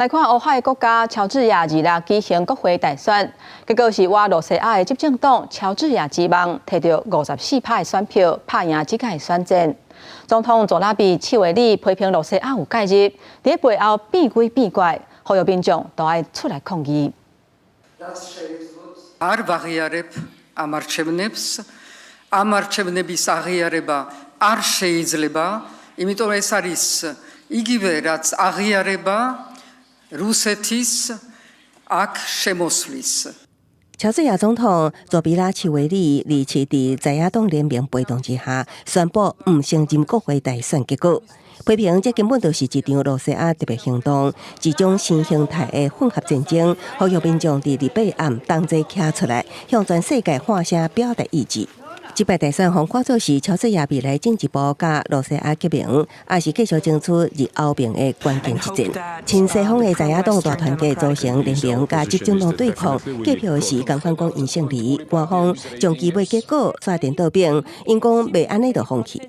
来看俄亥国家乔治亚日举行国会大选，结果是瓦罗西亚的执政党乔治亚之盟摕到54趴的选票，拍赢这届选战。总统佐拉比7月里批评罗西亚有介入，在背后变鬼变怪，呼吁民众都要出来抗议。არ ვაღიარებ ამ არჩევნებს, ამ არჩევნების აღიარება არ შეიძლება, იმიტომ ეს არის იგივე რაც აღიარება რუსეთის აქ შემოსვლის。乔治亚总统佐比拉奇维里离奇伫在野党联名陪同之下，宣布唔承认国会大选结果，批评这根本就是一场罗西亚特别行动，一种新形态的混合战争，呼吁民众伫立法案同齐站出来，向全世界发声表达意志。这摆大选方看作是乔治亚未来政治部甲罗西亚革命，也是继续争取日后面的关键一战。亲西方的在野党大团结组成联名，甲执政党对抗。计票时，共反讲因胜利，官方将期末结果刷电倒饼，因讲袂安尼就放弃。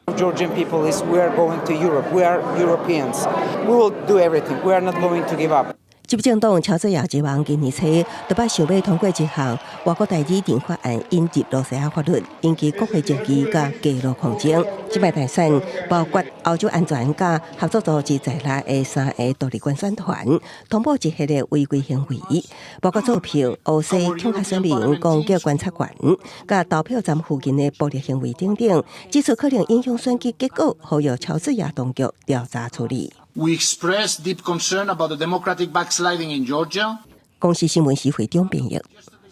Georgian people is we are going to Europe. We are Europeans. We will do everything. We are not going to give up. 执政党乔治亚之盟今年初就把想要通过一项外国代理人法案引入罗西亚法律，引起国会争议甲街路抗争。这摆大选包括欧洲安全甲合作组织在内的3个独立观选团，通报一系列违规行为，包括造票、乌西恐吓选民、攻击观察员、甲投票站附近的暴力行为等等，指出可能影响选举结果，呼吁乔治亚当局调查处理。We express deep concern about the democratic backsliding in Georgia. 公视新闻协会中编译。